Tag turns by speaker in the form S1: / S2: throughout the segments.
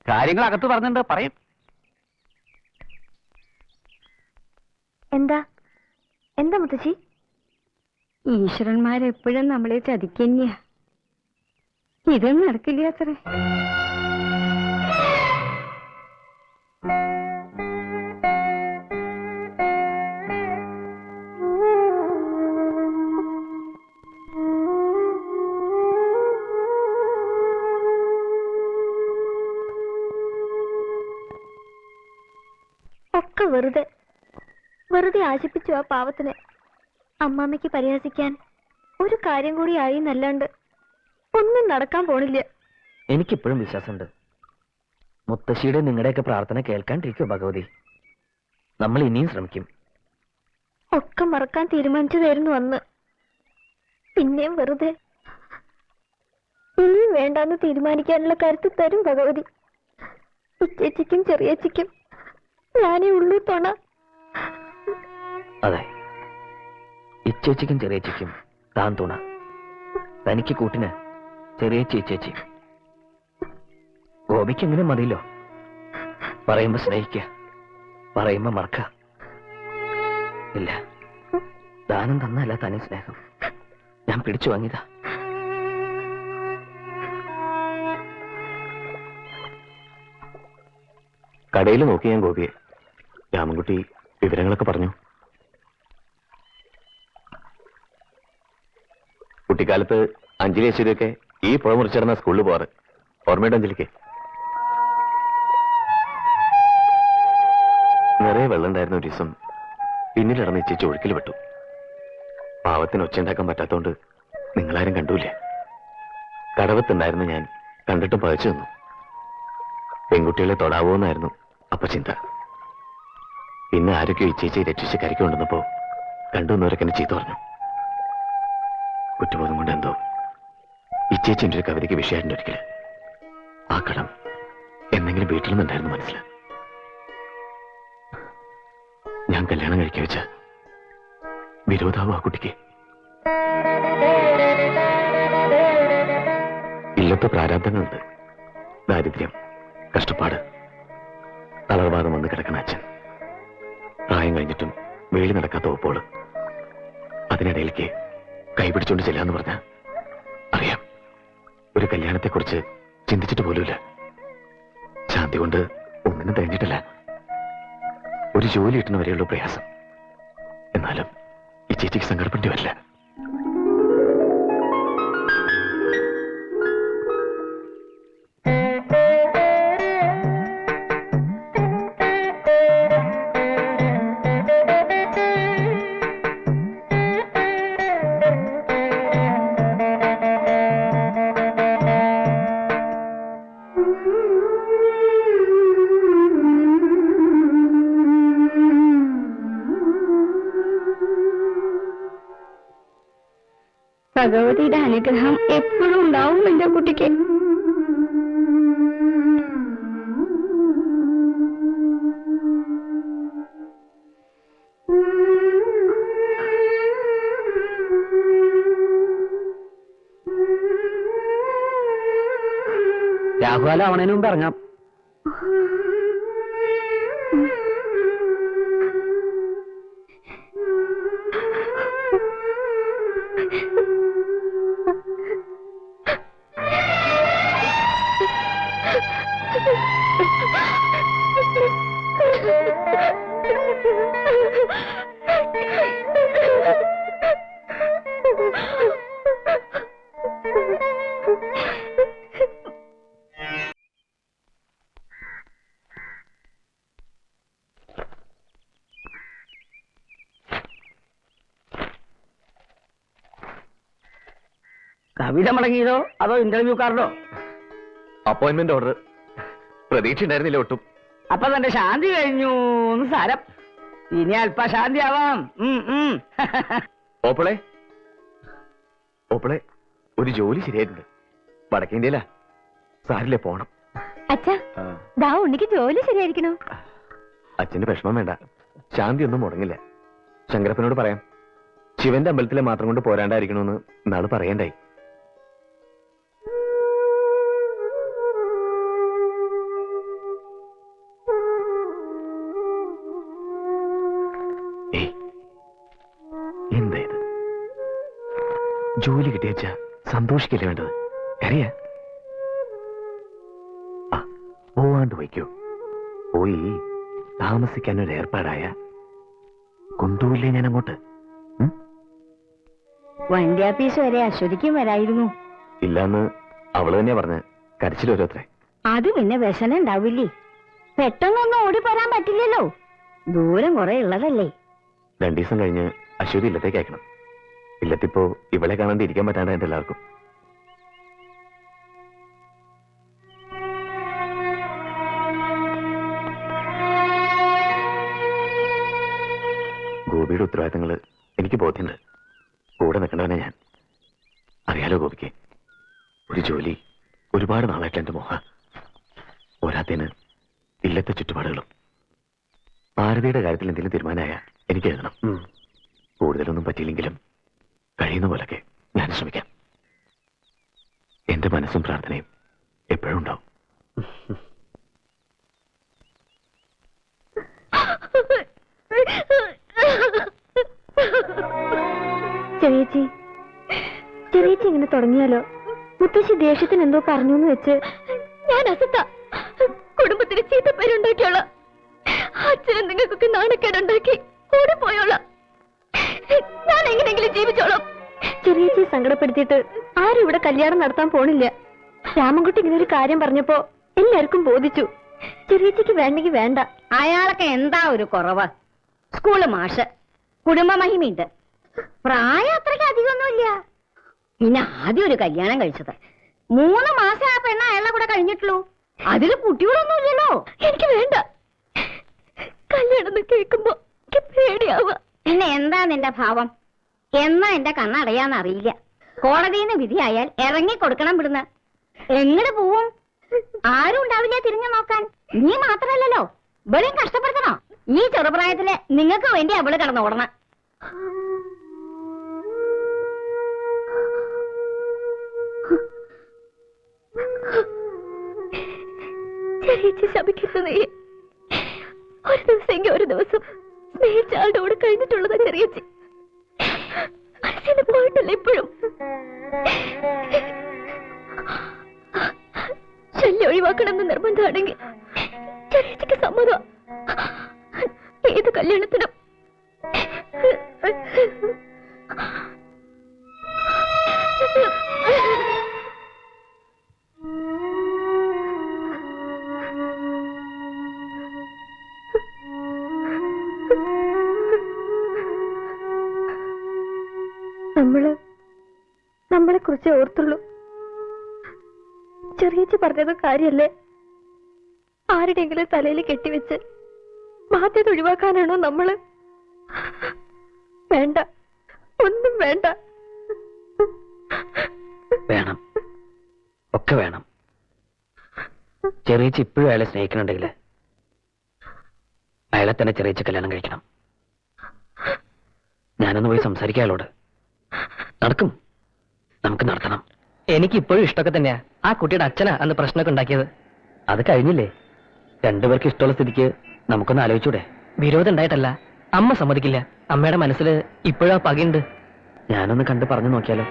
S1: കാര്യങ്ങൾ അകത്ത് പറഞ്ഞിട്ടുണ്ട്, പറയും.
S2: എന്താ എന്താ മുത്തശ്ശി?
S3: ഈശ്വരന്മാരെപ്പോഴും നമ്മളെ ചതിക്കന്നെയാ. ഇതൊന്നും നടക്കില്ല അത്രേ.
S2: ഒക്കെ വെറുതെ വെറുതെ ആശിപ്പിച്ചു ആ പാവത്തിനെ. അമ്മാമ്മയ്ക്ക് പരിഹസിക്കാൻ ഒരു കാര്യം കൂടി ആയി എന്നല്ലാണ്ട് ഒന്നും നടക്കാൻ പോണില്ല.
S4: എനിക്കിപ്പോഴും വിശ്വാസമുണ്ട്. മുത്തശ്ശിയുടെ നിങ്ങളുടെയൊക്കെ പ്രാർത്ഥന കേൾക്കാണ്ടിരിക്കും ഭഗവതി. നമ്മൾ ഇനിയും ശ്രമിക്കും.
S2: ഒക്കെ മറക്കാൻ തീരുമാനിച്ചതായിരുന്നു അന്ന്. പിന്നെയും വെറുതെ. ഇനിയും വേണ്ടാന്ന് തീരുമാനിക്കാനുള്ള കരുത്ത് തരും ഭഗവതി. ഉച്ചേച്ചിക്കും ചെറിയച്ചിക്കും ഞാനേ ഉള്ളൂ തുണ.
S4: അതെ, ഇച്ചേച്ചിക്കും ചെറിയച്ചിക്കും താൻ തുണ. തനിക്ക് കൂട്ടിന് ചെറിയ ചേച്ചി. ഗോപിക്ക് എങ്ങനെ മതിയല്ലോ. പറയുമ്പോ സ്നേഹിക്ക, പറയുമ്പോ മറക്ക. ഇല്ല, ദാനം തന്നല്ല തനി സ്നേഹം. ഞാൻ പിടിച്ചു വാങ്ങിയതാ.
S5: കടയിൽ നോക്കി ഞാൻ ഗോപിയെ. രാമൻകുട്ടി വിവരങ്ങളൊക്കെ പറഞ്ഞു. കുട്ടിക്കാലത്ത് അഞ്ജലി അശ്വതിയൊക്കെ ഈ പുഴ മുറിച്ചിടന്ന സ്കൂളിൽ പോവാറ്. ഓർമ്മയുണ്ട് അഞ്ജലിക്ക്? നിറയെ വെള്ളം ഉണ്ടായിരുന്ന ഒരു ദിവസം പിന്നിലിടന്ന് ചേച്ചി ഒഴുക്കിൽ വിട്ടു. പാവത്തിന് ഒച്ച ഉണ്ടാക്കാൻ പറ്റാത്തോണ്ട് നിങ്ങളാരും കണ്ടൂല്ലേ. കടവത്തുണ്ടായിരുന്ന ഞാൻ കണ്ടിട്ടും പതിച്ചു നിന്നു. പെൺകുട്ടികളെ തൊടാവോന്നായിരുന്നു അപ്പൊ ചിന്ത. പിന്നെ ആരൊക്കെയോ ഇച്ചേച്ചി രക്ഷിച്ച് കരയ്ക്ക് കൊണ്ടുവന്നപ്പോ കണ്ടുവന്നവരൊക്കെ എന്നെ ചീത്ത പറഞ്ഞു. കുറ്റബോധം കൊണ്ട് എന്തോ ഇച്ചേച്ചിന്റെ ഒരു കവിതയ്ക്ക് വിഷയമായിട്ടുണ്ട് ഒരിക്കല്. ആ കടം എന്നെങ്കിലും വീട്ടിൽ നിന്നുണ്ടായിരുന്നു മനസ്സിൽ. ഞാൻ കല്യാണം കഴിക്കാൻ വെച്ച വിരോധാവും ആ കുട്ടിക്ക്. ഇല്ലത്തെ പ്രാരാബ്ദങ്ങളുണ്ട്. ദാരിദ്ര്യം, കഷ്ടപ്പാട്, തളർവാദം വന്ന് കിടക്കുന്ന അച്ഛൻ, പ്രായം കഴിഞ്ഞിട്ടും വേളി നടക്കാത്ത ഒപ്പോള്. അതിനിടയിലേക്ക് കൈപിടിച്ചോണ്ട് ചെല്ലാന്ന് പറഞ്ഞ അറിയാം. ഒരു കല്യാണത്തെക്കുറിച്ച് ചിന്തിച്ചിട്ട് പോലുമില്ല. ശാന്തി കൊണ്ട് ഒന്നിനും തികഞ്ഞിട്ടില്ല. ഒരു ജോലി കിട്ടുന്ന വരെയുള്ള പ്രയാസം. എന്നാലും ഈ ചേച്ചിക്ക് സങ്കടപ്പെടേണ്ടി വരില്ല.
S3: ഭഗവതിയുടെ അനുഗ്രഹം എപ്പോഴും ഉണ്ടാവും എന്റെ കുട്ടിക്ക്.
S4: രാഹുകാലം ആവണേന് മുമ്പ് ഇറങ്ങാം. കവിത മുടങ്ങിയതോ അതോ ഇന്റർവ്യൂ കാർഡോ?
S5: Appointment order. പ്രതീക്ഷ ഉണ്ടായിരുന്നില്ല ഒട്ടും.
S1: അപ്പൊ തന്റെ ശാന്തി കഴിഞ്ഞു എന്ന് സാരം. ഇനി അല്പ ശാന്തി ആവാം.
S5: ഓപ്പളെ ഓപ്പളെ ഒരു ജോലി ശരിയായിട്ടുണ്ട്. വടക്കേന്ത്യയിലാ. സാരില്ലേ, പോണം.
S2: അച്ഛാ, ദാ ഉണ്ണിക്ക് ജോലി ശരിയായിരിക്കണോ?
S5: അച്ഛന്റെ വിഷമം വേണ്ട. ശാന്തി ഒന്നും മുടങ്ങില്ല. ശങ്കരപ്പനോട് പറയാം. ശിവന്റെ അമ്പലത്തിലെ മാത്രം കൊണ്ട് പോരാണ്ടായിരിക്കണമെന്ന് നാളെ പറയണ്ടായി. ജോലി കിട്ടിയച്ച സന്തോഷിക്കല്ലേ വേണ്ടത്? കരയ പോവാണ്ട് വയ്ക്കോ. പോയി താമസിക്കാൻ ഒരു ഏർപ്പാടായ കൊണ്ടുപോയില്ലേ ഞാൻ അങ്ങോട്ട്?
S3: വണ്ടി ആപ്പീസ് വരെ അശ്വതിക്കും വരായിരുന്നു.
S5: ഇല്ലാന്ന് അവള് തന്നെയാ പറഞ്ഞ്. കരച്ചിൽ വരത്രേ.
S3: അത് പിന്നെ വ്യസനം ഉണ്ടാവില്ലേ? പെട്ടെന്നൊന്നും ഓടിപ്പോരാൻ പറ്റില്ലല്ലോ, ദൂരം കുറെ ഉള്ളതല്ലേ.
S5: 2 ദിവസം കഴിഞ്ഞ് അശ്വതി ഇല്ലത്തേക്ക് അയക്കണം. ഇല്ലത്തിപ്പോ ഇവളെ കാണാണ്ട് ഇരിക്കാൻ പറ്റാണ്ടായിട്ട് എല്ലാവർക്കും. ഗോപിയുടെ ഉത്തരവാദിത്തങ്ങള് എനിക്ക് ബോധ്യമുണ്ട്. കൂടെ നിൽക്കേണ്ടവനെ ഞാൻ. അറിയാലോ ഗോപിക്ക് ഒരു ജോലി ഒരുപാട് നാളായിട്ട് എന്റെ മോഹ. പോരാത്തതിന് ഇല്ലത്തെ ചുറ്റുപാടുകളും. ഭാരതിയുടെ കാര്യത്തിൽ എന്തെങ്കിലും തീരുമാനമായ എനിക്ക് എഴുതണം. കൂടുതലൊന്നും പറ്റിയില്ലെങ്കിലും കഴിയുന്ന പോലൊക്കെ ഞാൻ ശ്രമിക്കാം. എന്റെ മനസ്സും പ്രാർത്ഥനയും എപ്പോഴും ഉണ്ടാവും.
S2: ചെറിയേച്ചി ചെറിയേച്ചി ഇങ്ങനെ തുടങ്ങിയാലോ? മുത്തശ്ശി ദേഷ്യത്തിന് എന്തോ പറഞ്ഞു എന്ന് വെച്ച് ഞാൻ അസത്ത കുടുംബത്തിന് ചീത്തപ്പേരുണ്ടാക്കിയോളാം. അച്ഛനും നിങ്ങൾക്കൊക്കെ നാണക്കേടുണ്ടാക്കി ഓടിപ്പോയോളാം. ഞാൻ എങ്ങനെയെങ്കിലും ജീവിച്ചോളാം. ചെറിയേച്ചി സങ്കടപ്പെടുത്തിയിട്ട് ആരും ഇവിടെ കല്യാണം നടത്താൻ പോണില്ല. രാമൻകുട്ടി ഇങ്ങനെ ഒരു കാര്യം പറഞ്ഞപ്പോ എല്ലാവർക്കും ബോധിച്ചു. ചെറിയേച്ചിക്ക് വേണ്ടെങ്കിൽ വേണ്ട.
S3: അയാളൊക്കെ എന്താ ഒരു കുറവ്? സ്കൂള് മാഷ്, കുടുംബ മഹിമയുണ്ട്, പ്രായം അത്രയ്ക്ക് അധികമൊന്നുമില്ല. പിന്നെ ആദ്യം ഒരു കല്യാണം കഴിച്ചത് 3 മാസം ആ പെണ്ണ അയാളെ കൂടെ കഴിഞ്ഞിട്ടുള്ളൂ. അതിൽ കുട്ടികളൊന്നും ഇല്ലല്ലോ.
S2: എനിക്ക് വേണ്ട. കല്യാണം കേൾക്കുമ്പോ എനിക്ക് പേടിയാവുക.
S3: പിന്നെ എന്താ നിന്റെ ഭാവം? എന്നാ എന്റെ കണ്ണടയാന്നറിയില്ല. കോടതിയിൽ നിന്ന് വിധിയായാൽ ഇറങ്ങിക്കൊടുക്കണം വിടുന്ന. എങ്ങനെ പോവും? ആരും ഉണ്ടാവില്ല തിരിഞ്ഞു നോക്കാൻ. നീ മാത്രല്ലല്ലോ, ഇവളെയും കഷ്ടപ്പെടുത്തണോ? ഈ ചെറുപ്രായത്തില് നിങ്ങൾക്ക് വേണ്ടി അവള് കിടന്നോടണം.
S2: ചെറിയേച്ചി ശപിക്കുന്നത് ഒരു ദിവസമെങ്കിൽ ഒരു ദിവസം സ്നേഹിച്ച ആളുടെ കൂടെ കഴിഞ്ഞിട്ടുള്ളതാ ചെറിയേച്ചി. മനസ്സിന് പോയിട്ടല്ല ഇപ്പോഴും. ശല്യം ഒഴിവാക്കണമെന്ന് നിർബന്ധമാണെങ്കിൽ ചെറിയേച്ചിക്ക് സമ്മതം. ഏത് കല്യാണത്തിനും നമ്മളെ കുറിച്ച് ഓർത്തുള്ളൂ. ചെറിയേച്ചി പറഞ്ഞത് കാര്യല്ലേ? ആരുടെയെങ്കിലും തലയിൽ കെട്ടിവെച്ച് ബാധ്യത ഒഴിവാക്കാനാണോ നമ്മള്? വേണ്ട, ഒന്നും വേണ്ട.
S4: വേണം, ഒക്കെ വേണം. ചെറിയേച്ചി ഇപ്പോഴും അയാളെ സ്നേഹിക്കണുണ്ടെങ്കിൽ അയാളെ തന്നെ ചെറിയേച്ചി കല്യാണം കഴിക്കണം. ഞാനൊന്ന് പോയി സംസാരിക്കാം അയാളോട്. നടക്കും, നമുക്ക് നടത്തണം.
S1: എനിക്ക് ഇപ്പോഴും ഇഷ്ടമൊക്കെ തന്നെയാ. ആ കുട്ടിയുടെ അച്ഛനാ അന്ന് പ്രശ്നമൊക്കെ ഉണ്ടാക്കിയത്.
S4: അത് കഴിഞ്ഞില്ലേ? രണ്ടുപേർക്ക് ഇഷ്ടമുള്ള സ്ഥിതിക്ക് നമുക്കൊന്ന് ആലോചിച്ചൂടെ?
S1: വിരോധം ഉണ്ടായിട്ടല്ല, അമ്മ സമ്മതിക്കില്ല. അമ്മയുടെ മനസ്സിൽ ഇപ്പോഴാ പകയുണ്ട്.
S4: ഞാനൊന്ന് കണ്ട് പറഞ്ഞു നോക്കിയാലോ?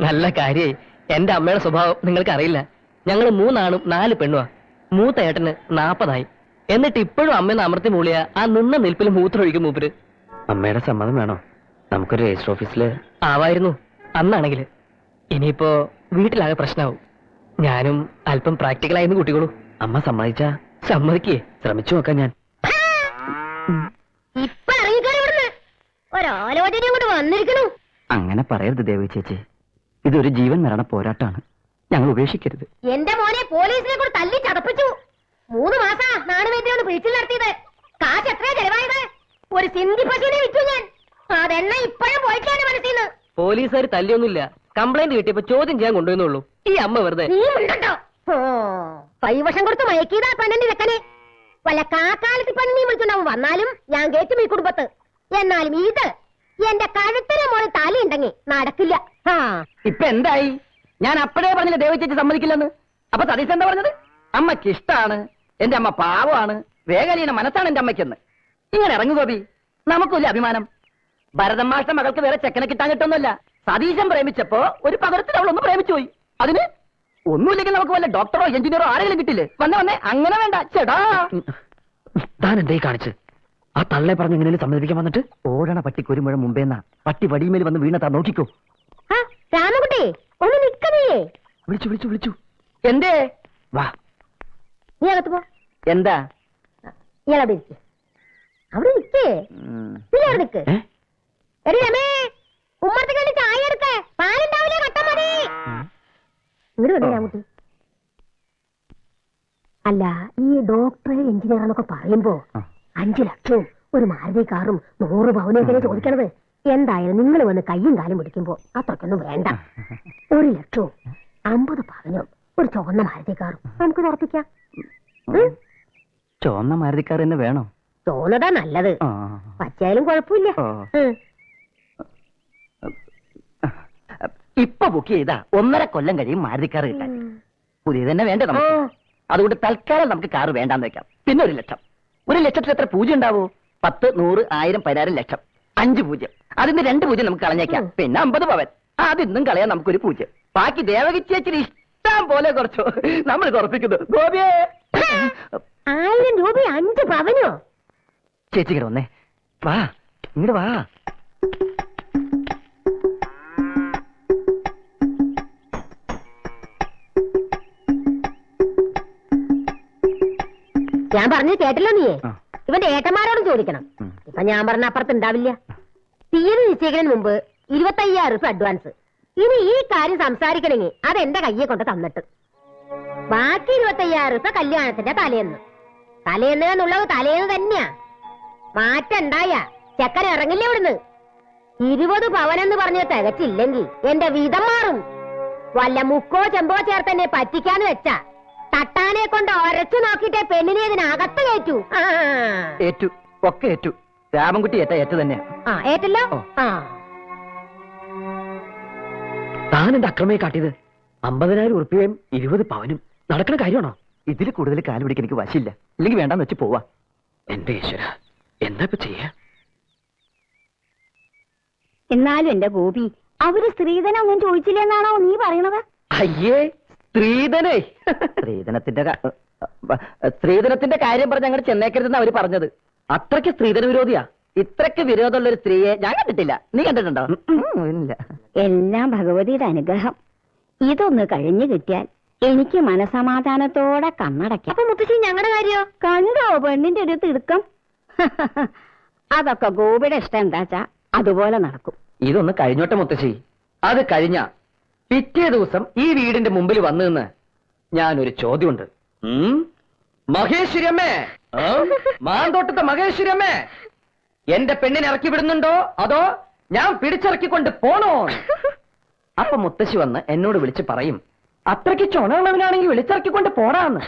S1: നല്ല കാര്യായി. എന്റെ അമ്മയുടെ സ്വഭാവം നിങ്ങൾക്ക് അറിയില്ല. ഞങ്ങൾ 3 ആണും 4 പെണ്ണുവാ. മൂത്ത ഏട്ടന് 40 എന്നിട്ട് ഇപ്പോഴും അമ്മയെന്ന് അമർത്തി മൂളിയ ആ നിന്ന നിൽപ്പിൽ മൂത്രമൊഴിക്കും മൂപ്പര്.
S4: അമ്മയുടെ സമ്മതം വേണോ? നമുക്കൊരു രജിസ്റ്റർ ഓഫീസില്
S1: ആവായിരുന്നു അന്നാണെങ്കിൽ. ഇനിയിപ്പോ വീട്ടിലാകെ പ്രശ്നമാവും. ഞാനും അല്പം പ്രാക്ടിക്കലായിരുന്നു കുട്ടികളൂ.
S4: അമ്മ സമ്മതിച്ചാ?
S1: സമ്മതിക്കേ,
S4: ശ്രമിച്ചു നോക്കാം ഞാൻ.
S3: ഇപ്പൊ ഇറങ്ങിക്കാണ് ഒരാലോചനയും കൂടെ വന്നിരിക്കണു.
S4: അങ്ങനെ പറയരുത് ദേവി ചേച്ചി. ഇതൊരു ജീവൻ മരണ പോരാട്ടാണ്. ഞങ്ങൾ ഉപേക്ഷിക്കരുത്.
S3: എന്റെ മോനെ പോലീസിനെ കൂടെ തല്ലി ചതപ്പിച്ചു. 3 മാസാ നാടുവേദ്യോട് പിടിച്ചു നടത്തിയത്. കാശ് എത്രയാ ചെലവായത്? ഒരു സിന്ധി പശുവിനെ വിറ്റു ഞാൻ. അതെണ്ണ ഇപ്പോഴും പോയിട്ടാണ് മനസ്സിന്ന്.
S1: പോലീസുകാർ തല്ലിയൊന്നുമില്ല. കംപ്ലൈന്റ് കിട്ടിയപ്പോ ചോദ്യം ചെയ്യാൻ കൊണ്ടുവന്നുള്ളൂ. ഈ അമ്മ വെറുതെ.
S3: നീ ഉണ്ടോ? കൈവശം കൊടുത്ത് മയക്കിയതാ പെണ്ണിന്റെ ചെക്കനെ. വല്ല കാക്കാലത്ത് പെണ്ണി വിളിച്ചുണ്ടാവും. വന്നാലും ഞാൻ കേട്ടും ഈ കുടുംബത്ത്. എന്നാലും ഇത് എന്റെ കഴുത്തിന് മോളിൽ തലയുണ്ടെങ്കിൽ നടക്കില്ല.
S1: ഇപ്പൊ എന്തായി? ഞാൻ അപ്പഴേ പറഞ്ഞില്ല ദേവി ചേച്ചി സമ്മതിക്കില്ലെന്ന്. അപ്പൊ സതീശ് എന്താ പറഞ്ഞത്? അമ്മയ്ക്ക് ഇഷ്ടാണ്, എന്റെ അമ്മ പാവമാണ്, വേഗലീന മനസ്സാണ് എന്റെ അമ്മയ്ക്കെന്ന്. ഇങ്ങനെ ഇറങ്ങു ഗോപി, നമുക്കില്ല അഭിമാനം. ഭരതൻ മാഷ്ട മകൾക്ക് വേറെ ചെക്കനെ കിട്ടാൻ കിട്ടുന്നില്ല.
S4: സതീശൻ പ്രേമിച്ചപ്പോ ഒരു പകരത്തിൽ അവളൊന്ന് പ്രേമിച്ചു പോയി. അതിന് ഒന്നുമില്ലെങ്കിൽ നമുക്ക് വല്ല ഡോക്ടറോ എഞ്ചിനീയറോ ആരെങ്കിലും കിട്ടില്ലേ? വന്നേ അങ്ങനെ വേണ്ട ചേട്ടാ.
S1: താൻ എന്തായി കാണിച്ച്? ആ തള്ളെ പറഞ്ഞ് എങ്ങനെയും സമ്മതിപ്പിക്കാൻ വന്നിട്ട്
S4: ഓടണ പട്ടിക്ക് ഒരു മുഴ മുമ്പേന്നാ പട്ടി വടിമേൽ വന്ന് വീണത്താ നോക്കിക്കോ.
S3: രാമകുട്ടി ഒന്ന് നിക്കണേ.
S4: വിളിച്ചു എന്തേ? വാ.
S3: നീ അകത്ത് പോ.
S4: എന്താ?
S3: ഇയാളവിടെ ഇരിക്ക്. അവിടെ നിക്കേ. നീ അവിടെ നിക്ക്. എടി രമേ, ഉമ്മറത്തേക്ക് വേണ്ടി ചായ എടുക്കേ. പാലുണ്ടാവില്ലേ? കട്ട മതി. ഇങ്ങോട്ട് വന്നേ രാമകുട്ടി. അല്ല, ഈ ഡോക്ടർ എഞ്ചിനീയർ എന്നൊക്കെ പറയുമ്പോ 5 ലക്ഷവും ഒരു മാരുതി കാറും 100 പവനൊക്കെ ചോദിക്കണത്. എന്തായാലും നിങ്ങൾ വന്ന് കയ്യും കാലും പിടിക്കുമ്പോ അത്രക്കൊന്നും വേണ്ട. 1 ലക്ഷവും 50 പവനും ഒരു ചുവന്ന മാരുതി കാറും നമുക്ക് ഉറപ്പിക്കാം.
S4: ചുവന്ന മാരുതിക്കാർ തന്നെ വേണോ?
S3: തോന്നതാ നല്ലത്. പച്ചയായാലും കുഴപ്പമില്ല.
S4: ഇപ്പൊ ബുക്ക് ചെയ്താ 1.5 കൊല്ലം കഴിയും മാരുതിക്കാർ കിട്ടാൻ. പുതിയത് തന്നെ വേണ്ട നമുക്ക്. അതുകൊണ്ട് തൽക്കാലം നമുക്ക് കാറ് വേണ്ടാന്ന് വെക്കാം. പിന്നെ 1 ലക്ഷം. 1 ലക്ഷത്തിൽ എത്ര പൂജ്യം ഉണ്ടാവോ? 10, 100, 1000, 10,000 ലക്ഷം. 5 പൂജ്യം. അതിന് 2 പൂജ്യം നമുക്ക് കളഞ്ഞേക്കാം. പിന്നെ 50 പവൻ. അതിന്നും കളയാൻ നമുക്കൊരു പൂജ്യം. ബാക്കി ദേവകി ചേച്ചിന് ഇഷ്ടം പോലെ കുറച്ചു നമ്മൾ കുറപ്പിക്കുന്നു. ഗോപിയേ,
S3: 1000 രൂപ 5 പവനോ?
S4: ചേച്ചി ഇങ്ങോട്ട് വന്നേ. വാ, ഇങ്ങോട്ട് വാ.
S3: ഞാൻ പറഞ്ഞു കേട്ടല്ലോ നീ. ഇവന്റെ ഏട്ടന്മാരോടും ചോദിക്കണം. ഇപ്പൊ ഞാൻ പറഞ്ഞ അപ്പുറത്തുണ്ടാവില്ല. തീയതി നിശ്ചയിക്കുന്നതിന് മുമ്പ് 25,000 രൂപ അഡ്വാൻസ്. ഇനി ഈ കാര്യം സംസാരിക്കണമെങ്കിൽ അതെന്റെ കയ്യെ കൊണ്ട് തന്നിട്ട് ബാക്കി 25,000 രൂപ കല്യാണത്തിന്റെ തലേന്ന്. തലേന്ന് എന്നുള്ളത് തലേന്ന് തന്നെയാ. മാറ്റണ്ടായ ചെക്കൻ ഇറങ്ങില്ല ഇവിടുന്ന്. 20 പവനെന്ന് പറഞ്ഞ് തികച്ചില്ലെങ്കിൽ എന്റെ വീതം മാറും. വല്ല മുക്കോ ചെമ്പോ ചേർത്തെന്നെ പറ്റിക്കാന്ന് വെച്ചാ തട്ടാനെ കൊണ്ട് ഒരച്ചു നോക്കിട്ടേ പെണ്ണിനെ ഇതിനകത്ത് കയറ്റൂ.
S4: ഏറ്റു, ഒക്കെ ഏറ്റു. രാമൻകുട്ടി ഏറ്റു തന്നെയാ.
S3: ഏറ്റല്ലോ.
S1: താൻ എന്റെ അക്രമയെ കാട്ടിയത് 50,000 ഉറുപ്പികയും 20 പവനും നടക്കുന്ന കാര്യമാണോ?
S4: ഇതിൽ കൂടുതൽ കാല് പിടിക്കാൻ എനിക്ക് വശില്ല. ഇല്ലെങ്കിൽ വേണ്ടാന്ന് വെച്ച് പോവാ.
S1: എന്റെ ഈശ്വര, എന്താ ഇപ്പൊ ചെയ്യാ?
S3: എന്നാലും എന്റെ ഗോപി, അവര് സ്ത്രീധനം ഒന്നും ചോദിച്ചില്ലെന്നാണോ നീ പറയണത്?
S1: അയ്യേ, സ്ത്രീധനേ.
S4: സ്ത്രീധനത്തിന്റെ കാര്യം പറഞ്ഞ് അങ്ങോട്ട് ചെന്നേക്കരുതെന്ന് അവര് പറഞ്ഞത്.
S1: അത്രയ്ക്ക് സ്ത്രീധന വിരോധിയാ?
S4: ഇത്രയ്ക്ക് വിരോധമുള്ള ഒരു സ്ത്രീയെ ഞാൻ കണ്ടിട്ടില്ല. നീ കണ്ടിട്ടുണ്ടോ? ഇല്ല.
S3: എല്ലാം ഭഗവതിയുടെ അനുഗ്രഹം. ഇതൊന്ന് കഴിഞ്ഞു കിട്ടിയാൽ എനിക്ക് മനസമാധാനത്തോടെ കണ്ണടയ്ക്കാം. അപ്പൊ മുത്തശ്ശി, ഞങ്ങളുടെ കാര്യോ? കണ്ടോ പെണ്ണിന്റെ ഒരു തിടുക്കം? അതൊക്കെ ഗോപിയുടെ ഇഷ്ടം എന്താച്ചാ അതുപോലെ നടക്കും.
S1: ഇതൊന്ന് കഴിഞ്ഞോട്ടെ മുത്തശ്ശി. അത് കഴിഞ്ഞ പിറ്റേ ദിവസം ഈ വീടിന്റെ മുമ്പിൽ വന്നു നിന്ന് ഞാനൊരു ചോദ്യമുണ്ട്. മഹേശ്വരി അമ്മേ, മാന്തോട്ടത്തെ മഹേശ്വരി അമ്മേ, എന്റെ പെണ്ണിനെ ഇറക്കി വിടുന്നുണ്ടോ അതോ ഞാൻ പിടിച്ചിറക്കിക്കൊണ്ട് പോണോ? അപ്പൊ മുത്തശ്ശി വന്ന് എന്നോട് വിളിച്ച് പറയും, അത്രയ്ക്ക് ചുണയുള്ളവനാണെങ്കിൽ വിളിച്ചിറക്കിക്കൊണ്ട് പോടാന്ന്.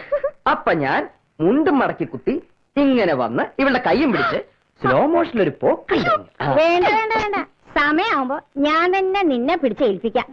S1: അപ്പൊ ഞാൻ മുണ്ടും മടക്കി കുത്തി ഇങ്ങനെ വന്ന് ഇവളുടെ കയ്യും പിടിച്ച് സ്ലോ മോഷനിലൊരു പോക്ക്.
S3: വേണ്ട വേണ്ട വേണ്ട, സമയമാകുമ്പോ ഞാൻ തന്നെ നിന്നെ പിടിച്ചേൽപ്പിക്കാം.